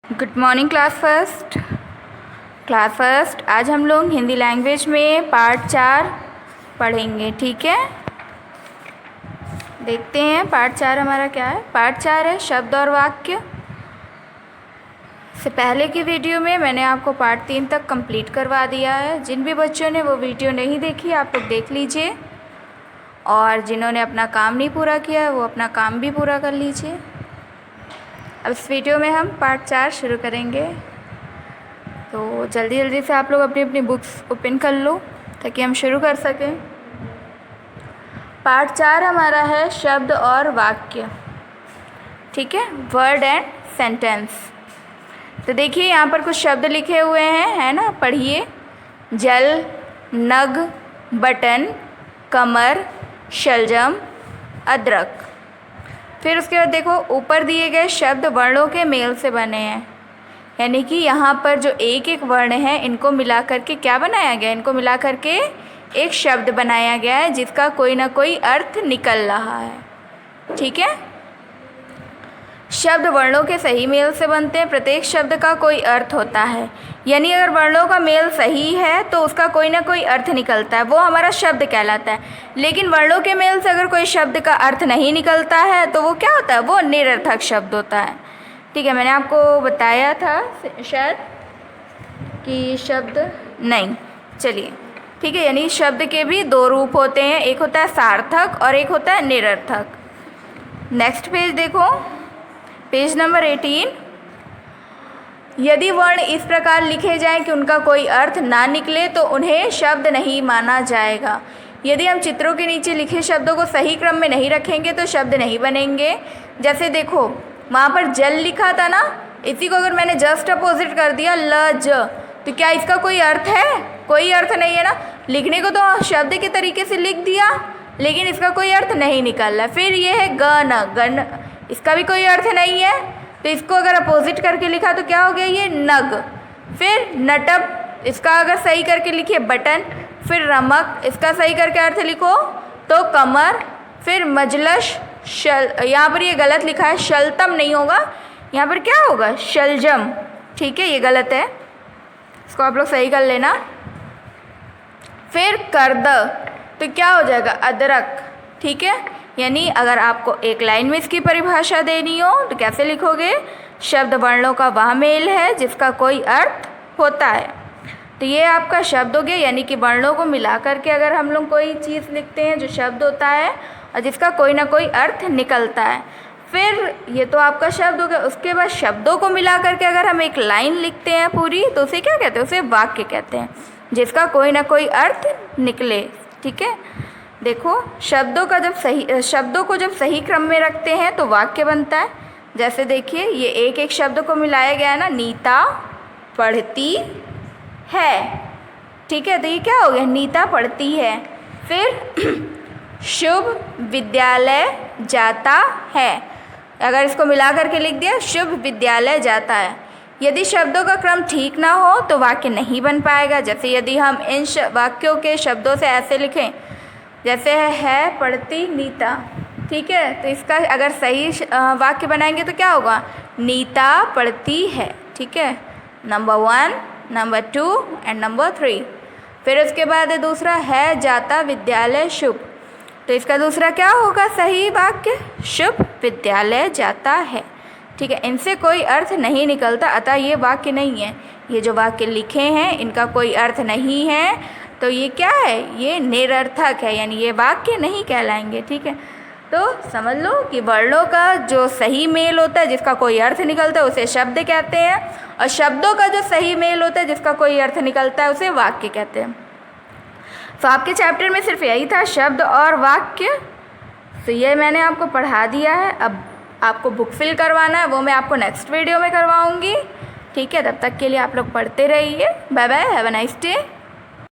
Good morning class first. आज हम लोग हिंदी लैंग्वेज में पार्ट 4 पढ़ेंगे। ठीक है, देखते हैं पार्ट 4 हमारा क्या है। पार्ट 4 है शब्द और वाक्य। से पहले की वीडियो में मैंने आपको पार्ट 3 तक कंप्लीट करवा दिया है। जिन भी बच्चों ने वो वीडियो नहीं देखी आप लोग देख लीजिए, और जिन्होंने अपना काम नहीं पूरा किया वो अपना काम भी पूरा कर लीजिए। अब इस वीडियो में हम पार्ट 4 शुरू करेंगे, तो जल्दी जल्दी से आप लोग अपनी अपनी बुक्स ओपन कर लो ताकि हम शुरू कर सकें। पार्ट 4 हमारा है शब्द और वाक्य। ठीक है, वर्ड एंड सेंटेंस। तो देखिए यहाँ पर कुछ शब्द लिखे हुए हैं, है ना, पढ़िए। जल, नग, बटन, कमर, शलजम, अदरक। फिर उसके बाद देखो ऊपर दिए गए शब्द वर्णों के मेल से बने हैं, यानी कि यहाँ पर जो एक एक वर्ण है इनको मिला करके क्या बनाया गया, इनको मिला करके एक शब्द बनाया गया है जिसका कोई ना कोई अर्थ निकल रहा है। ठीक है, शब्द वर्णों के सही मेल से बनते हैं। प्रत्येक शब्द का कोई अर्थ होता है, यानी अगर वर्णों का मेल सही है तो उसका कोई ना कोई अर्थ निकलता है, वो हमारा शब्द कहलाता है। लेकिन वर्णों के मेल से अगर कोई शब्द का अर्थ नहीं निकलता है तो वो क्या होता है, वो निरर्थक शब्द होता है। ठीक है, मैंने आपको बताया था शायद कि शब्द नहीं, चलिए ठीक है, यानी शब्द के भी दो रूप होते हैं, एक होता है सार्थक और एक होता है निरर्थक। नेक्स्ट पेज देखो, पेज नंबर 18। यदि वर्ण इस प्रकार लिखे जाएं कि उनका कोई अर्थ ना निकले तो उन्हें शब्द नहीं माना जाएगा। यदि हम चित्रों के नीचे लिखे शब्दों को सही क्रम में नहीं रखेंगे तो शब्द नहीं बनेंगे। जैसे देखो वहाँ पर जल लिखा था ना, इसी को अगर मैंने जस्ट अपोजिट कर दिया ल ज, तो क्या इसका कोई अर्थ है? कोई अर्थ नहीं है ना। लिखने को तो शब्द के तरीके से लिख दिया लेकिन इसका कोई अर्थ नहीं निकल रहा। फिर ये है गन, गन, इसका भी कोई अर्थ नहीं है, तो इसको अगर अपोजिट करके लिखा तो क्या हो गया, ये नग। फिर नटप, इसका अगर सही करके लिखिए बटन। फिर रमक, इसका सही करके अर्थ लिखो तो कमर। फिर मजलस, शल, यहाँ पर ये गलत लिखा है, शलतम नहीं होगा, यहाँ पर क्या होगा, शलजम। ठीक है, ये गलत है, इसको आप लोग सही कर लेना। फिर कर्द, तो क्या हो जाएगा, अदरक। ठीक है, यानी अगर आपको एक लाइन में इसकी परिभाषा देनी हो तो कैसे लिखोगे, शब्द वर्णों का वह मेल है जिसका कोई अर्थ होता है। तो ये आपका शब्द हो गया, यानी कि वर्णों को मिला करके अगर हम लोग कोई चीज़ लिखते हैं जो शब्द होता है और जिसका कोई ना कोई अर्थ निकलता है। फिर ये तो आपका शब्द हो गया। उसके बाद शब्दों को मिला करके अगर हम एक लाइन लिखते हैं पूरी तो उसे क्या कहते हैं, उसे वाक्य कहते हैं, जिसका कोई ना कोई अर्थ निकले। ठीक है, देखो शब्दों को जब सही क्रम में रखते हैं तो वाक्य बनता है। जैसे देखिए ये एक एक शब्द को मिलाया गया है ना, नीता पढ़ती है। ठीक है, तो ये क्या हो गया, नीता पढ़ती है। फिर शुभ विद्यालय जाता है, अगर इसको मिला करके लिख दिया शुभ विद्यालय जाता है। यदि शब्दों का क्रम ठीक ना हो तो वाक्य नहीं बन पाएगा। जैसे यदि हम इन वाक्यों के शब्दों से ऐसे लिखें, जैसे है पढ़ती नीता। ठीक है, तो इसका अगर सही वाक्य बनाएंगे तो क्या होगा, नीता पढ़ती है। ठीक है, नंबर 1, नंबर 2 एंड नंबर 3। फिर उसके बाद दूसरा है जाता विद्यालय शुभ, तो इसका दूसरा क्या होगा सही वाक्य, शुभ विद्यालय जाता है। ठीक है, इनसे कोई अर्थ नहीं निकलता, अतः ये वाक्य नहीं है। ये जो वाक्य लिखे हैं इनका कोई अर्थ नहीं है, तो ये क्या है, ये निरर्थक है, यानी ये वाक्य नहीं कहलाएंगे। ठीक है, तो समझ लो कि वर्णों का जो सही मेल होता है जिसका कोई अर्थ निकलता है उसे शब्द कहते हैं, और शब्दों का जो सही मेल होता है जिसका कोई अर्थ निकलता है उसे वाक्य कहते हैं। तो आपके चैप्टर में सिर्फ यही था, शब्द और वाक्य। तो ये मैंने आपको पढ़ा दिया है। अब आपको बुक फिल करवाना है, वो मैं आपको नेक्स्ट वीडियो में करवाऊँगी। ठीक है, तब तक के लिए आप लोग पढ़ते रहिए। Bye bye, have a nice day.